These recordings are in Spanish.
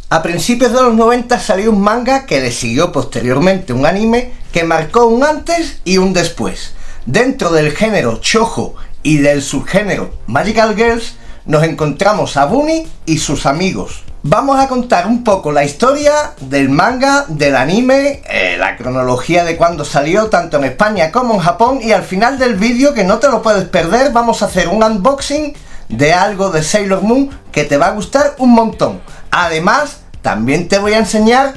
A principios de los 90 salió un manga que le siguió posteriormente un anime que marcó un antes y un después. Dentro del género shoujo y del subgénero Magical Girls nos encontramos a Bunny y sus amigos. Vamos a contar un poco la historia del manga, del anime, la cronología de cuando salió tanto en España como en Japón, y al final del vídeo, que no te lo puedes perder, vamos a hacer un unboxing de algo de Sailor Moon que te va a gustar un montón. Además, también te voy a enseñar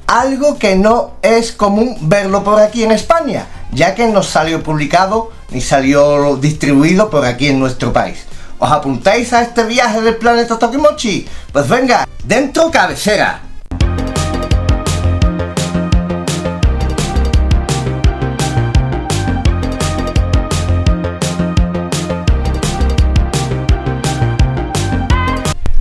algo que no es común verlo por aquí en España, ya que no salió publicado ni salió distribuido por aquí en nuestro país. ¿Os apuntáis a este viaje del planeta Tokimochi? Pues venga, dentro cabecera.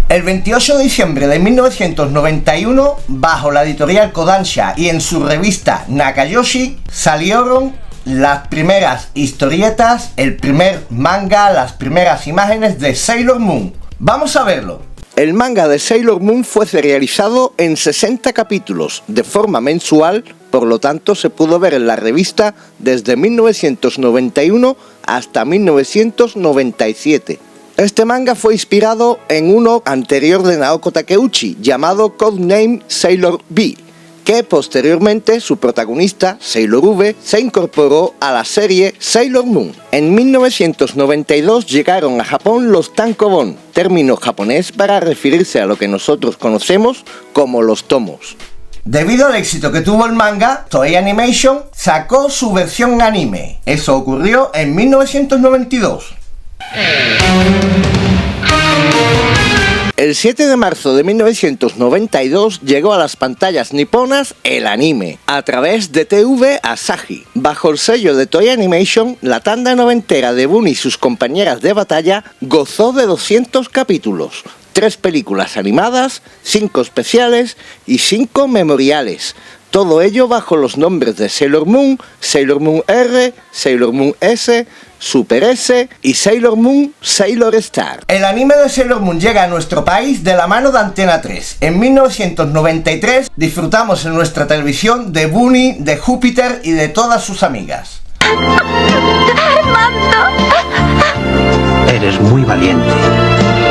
El 28 de diciembre de 1991, bajo la editorial Kodansha y en su revista Nakayoshi, salieron las primeras historietas, el primer manga, las primeras imágenes de Sailor Moon. Vamos a verlo. El manga de Sailor Moon fue serializado en 60 capítulos de forma mensual, por lo tanto se pudo ver en la revista desde 1991 hasta 1997. Este manga fue inspirado en uno anterior de Naoko Takeuchi, llamado Codename Sailor V, que posteriormente su protagonista, Sailor V, se incorporó a la serie Sailor Moon. En 1992 llegaron a Japón los tankobon, término japonés para referirse a lo que nosotros conocemos como los tomos. Debido al éxito que tuvo el manga, Toei Animation sacó su versión anime. Eso ocurrió en 1992. El 7 de marzo de 1992 llegó a las pantallas niponas el anime, a través de TV Asahi. Bajo el sello de Toei Animation, la tanda noventera de Bunny y sus compañeras de batalla gozó de 200 capítulos, 3 películas animadas, 5 especiales y 5 memoriales. Todo ello bajo los nombres de Sailor Moon R, Sailor Moon S, Super S y Sailor Moon Sailor Star. El anime de Sailor Moon llega a nuestro país de la mano de Antena 3. En 1993 disfrutamos en nuestra televisión de Bunny, de Júpiter y de todas sus amigas. ¡Armando! Eres muy valiente,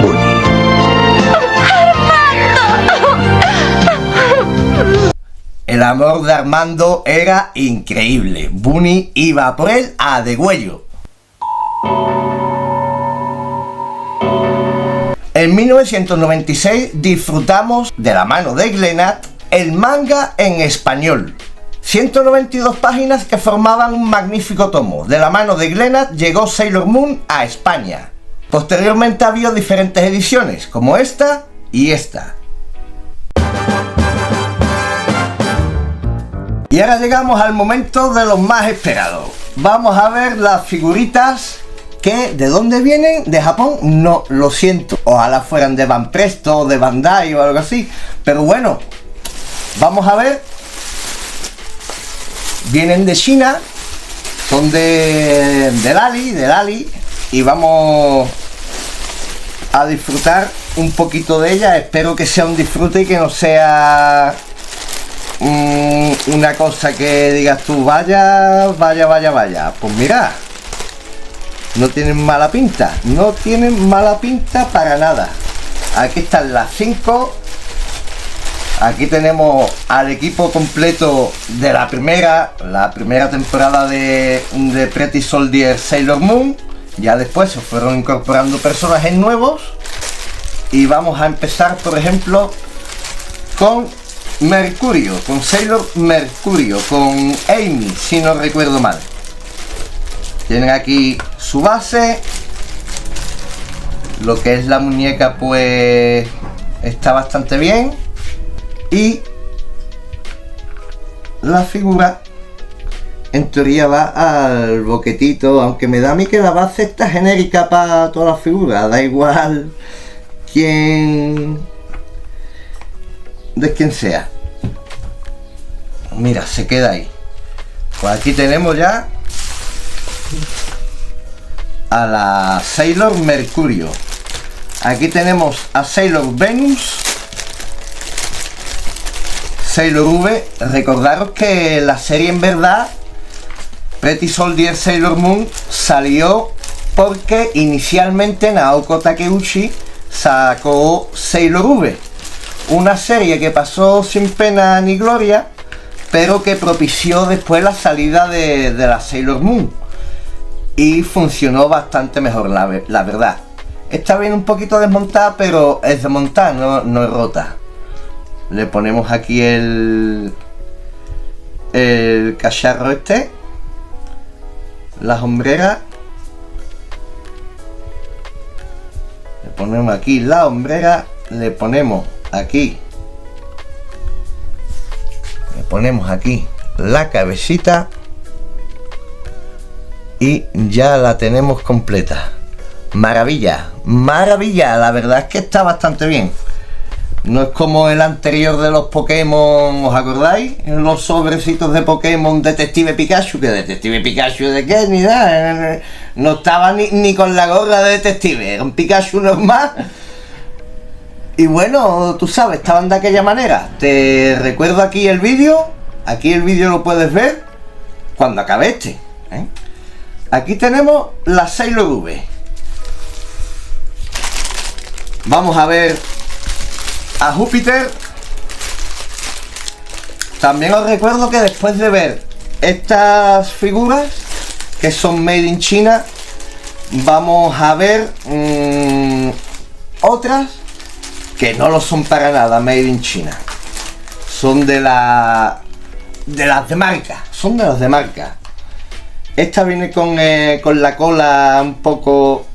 Bunny. El amor de Armando era increíble. Bunny iba por él a degüello. En 1996 disfrutamos de la mano de Glenat el manga en español. 192 páginas que formaban un magnífico tomo. De la mano de Glenat llegó Sailor Moon a España. Posteriormente había diferentes ediciones, como esta y esta. Y ahora llegamos al momento de los más esperados. Vamos a ver las figuritas que, ¿de dónde vienen? ¿De Japón? No, lo siento. Ojalá fueran de Van Presto o de Bandai o algo así. Pero bueno, vamos a ver. Vienen de China. Son de Lali. Y vamos a disfrutar un poquito de ellas. Espero que sea un disfrute y que no sea una cosa que digas tú, vaya. Pues mira, no tienen mala pinta, para nada. Aquí están las 5. Aquí tenemos al equipo completo de la primera temporada de Pretty Soldier Sailor Moon. Ya después se fueron incorporando personajes nuevos. Y vamos a empezar, por ejemplo, con Mercurio, con Sailor Mercurio, con Amy, si no recuerdo mal. Tienen aquí su base. Lo que es la muñeca pues está bastante bien. Y la figura en teoría va al boquetito, aunque me da a mí que la base está genérica para todas las figuras. Da igual de quién sea. Mira, se queda ahí. Pues aquí tenemos ya a la Sailor Mercurio. Aquí tenemos a Sailor Venus. Sailor V. Recordaros que la serie en verdad, Pretty Soldier Sailor Moon, salió porque inicialmente Naoko Takeuchi sacó Sailor V, una serie que pasó sin pena ni gloria, pero que propició después la salida de la Sailor Moon y funcionó bastante mejor, la verdad. Esta viene un poquito desmontada, pero es desmontada, no es rota. Le ponemos aquí el cacharro este, las hombreras. Le ponemos aquí la hombrera, le ponemos aquí la cabecita y ya la tenemos completa. Maravilla, maravilla, la verdad es que está bastante bien. No es como el anterior de los Pokémon, ¿os acordáis? Los sobrecitos de Pokémon Detective Pikachu, que Detective Pikachu de qué, ni nada, no estaba ni con la gorra de detective, era un Pikachu normal. Y bueno, tú sabes, estaban de aquella manera. Te recuerdo aquí el vídeo lo puedes ver cuando acabe este, ¿eh? Aquí tenemos la Sailor V. Vamos a ver a Júpiter. También os recuerdo que después de ver estas figuras que son made in China, vamos a ver otras que no lo son para nada made in China. Son de las de marca. Son de las de marca. Esta viene con la cola un poco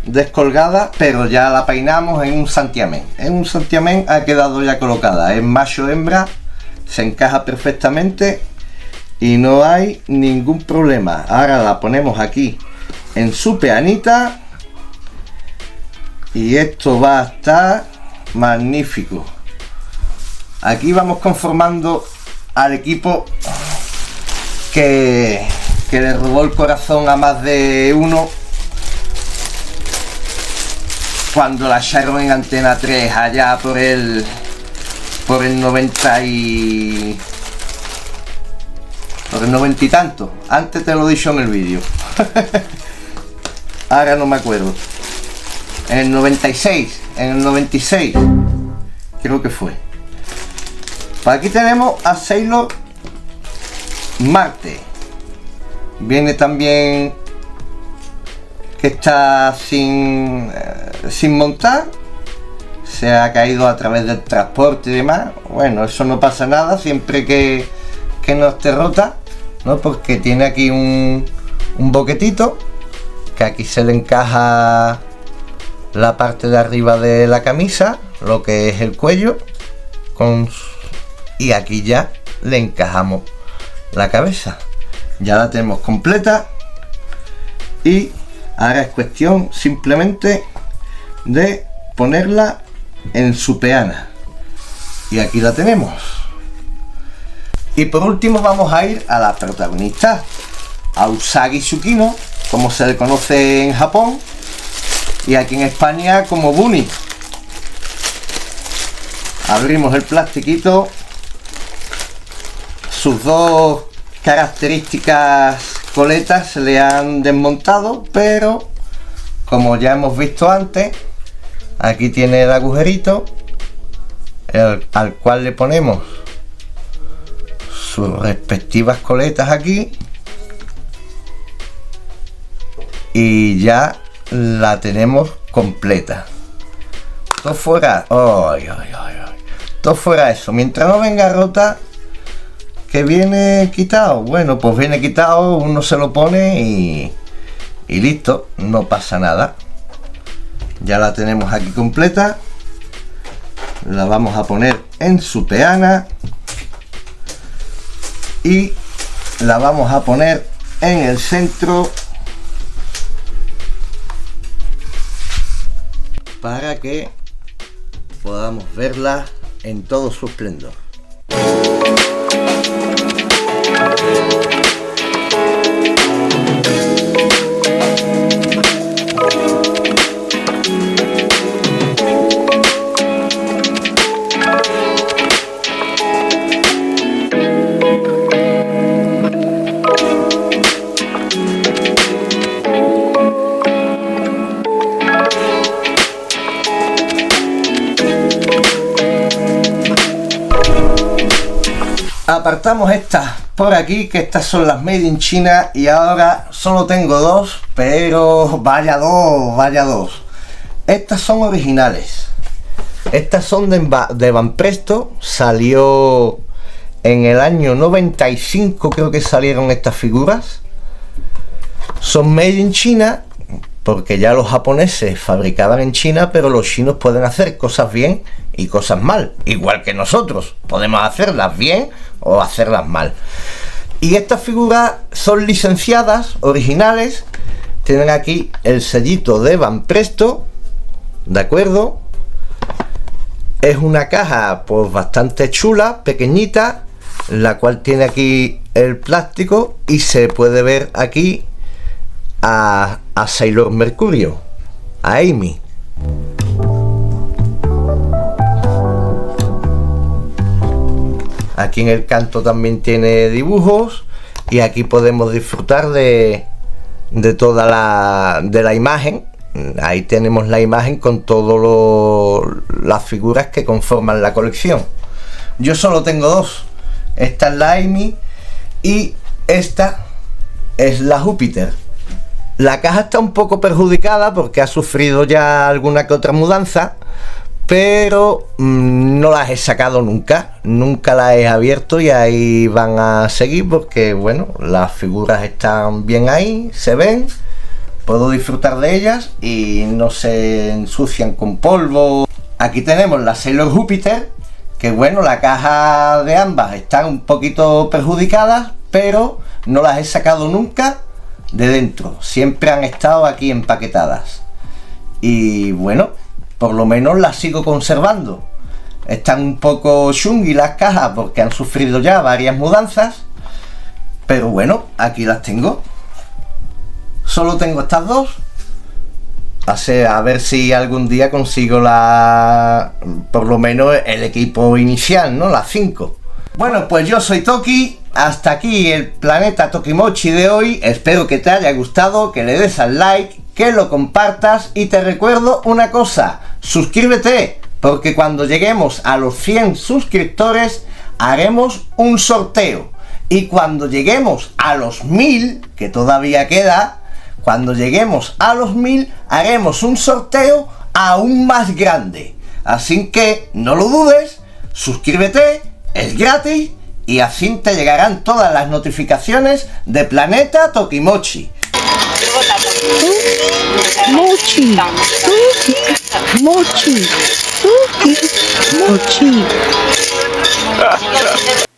descolgada, pero ya la peinamos en un santiamén. En un santiamén ha quedado ya colocada. Es macho hembra, se encaja perfectamente y no hay ningún problema. Ahora la ponemos aquí en su peanita y esto va a estar magnífico. Aquí vamos conformando al equipo que le robó el corazón a más de uno cuando la echaron en Antena 3 allá por el 90 y por el 90 y tanto. Antes te lo he dicho en el vídeo. Ahora no me acuerdo. En el 96, en el 96 creo que fue. Pues aquí tenemos a Sailor Marte. Viene también que está sin montar, se ha caído a través del transporte y demás. Bueno, eso no pasa nada siempre que no esté rota, ¿no? Porque tiene aquí un boquetito que aquí se le encaja la parte de arriba de la camisa, lo que es el cuello, y aquí ya le encajamos la cabeza. Ya la tenemos completa y ahora es cuestión simplemente de ponerla en su peana. Y aquí la tenemos. Y por último vamos a ir a la protagonista, a Usagi Tsukino, como se le conoce en Japón, y aquí en España como Bunny. Abrimos el plastiquito. Sus dos características coletas se le han desmontado, pero como ya hemos visto antes, aquí tiene el agujerito al cual le ponemos sus respectivas coletas aquí y ya la tenemos completa. Todo fuera, todo fuera eso, mientras no venga rota. ¿Que viene quitado? Bueno, pues viene quitado, uno se lo pone y listo, no pasa nada. Ya la tenemos aquí completa. La vamos a poner en su peana y la vamos a poner en el centro para que podamos verla en todo su esplendor. Apartamos estas por aquí, que estas son las Made in China, y ahora solo tengo dos, pero vaya dos. Estas son originales. Estas son de Van Presto, salió en el año 95, creo que salieron estas figuras. Son Made in China, porque ya los japoneses fabricaban en China, pero los chinos pueden hacer cosas bien y cosas mal, igual que nosotros, podemos hacerlas bien o hacerlas mal. Y estas figuras son licenciadas, originales, tienen aquí el sellito de Van Presto, ¿de acuerdo? Es una caja pues bastante chula, pequeñita, la cual tiene aquí el plástico y se puede ver aquí a Sailor Mercurio, a Amy. Aquí en el canto también tiene dibujos y aquí podemos disfrutar de toda la imagen. Ahí tenemos la imagen con todas las figuras que conforman la colección. Yo solo tengo dos. Esta es la Amy y esta es la Júpiter. La caja está un poco perjudicada porque ha sufrido ya alguna que otra mudanza, pero no las he sacado nunca las he abierto y ahí van a seguir porque bueno, las figuras están bien ahí, se ven, puedo disfrutar de ellas y no se ensucian con polvo. Aquí tenemos la Sailor Júpiter, que bueno, la caja de ambas están un poquito perjudicadas, pero no las he sacado nunca de dentro, siempre han estado aquí empaquetadas y bueno, por lo menos las sigo conservando. Están un poco chungui las cajas porque han sufrido ya varias mudanzas, pero bueno, aquí las tengo. Solo tengo estas dos. A ver si algún día consigo por lo menos el equipo inicial, ¿no? Las 5. Bueno, pues yo soy Toki. Hasta aquí el planeta Tokimochi de hoy. Espero que te haya gustado, que le des al like, que lo compartas y te recuerdo una cosa, suscríbete, porque cuando lleguemos a los 100 suscriptores haremos un sorteo y cuando lleguemos a los 1000, que todavía queda, cuando lleguemos a los 1000 haremos un sorteo aún más grande. Así que no lo dudes, suscríbete, es gratis y así te llegarán todas las notificaciones de Planeta Tokimochi. Mochi, mochi, mochi.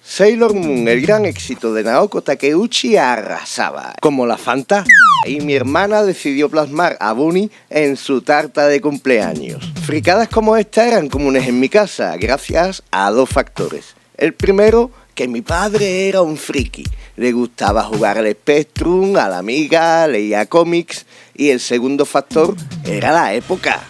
Sailor Moon, el gran éxito de Naoko Takeuchi, arrasaba como la Fanta, y mi hermana decidió plasmar a Bunny en su tarta de cumpleaños. Fricadas como esta eran comunes en mi casa gracias a dos factores. El primero, que mi padre era un friki, le gustaba jugar al Spectrum, a la Amiga, leía cómics, y el segundo factor era la época.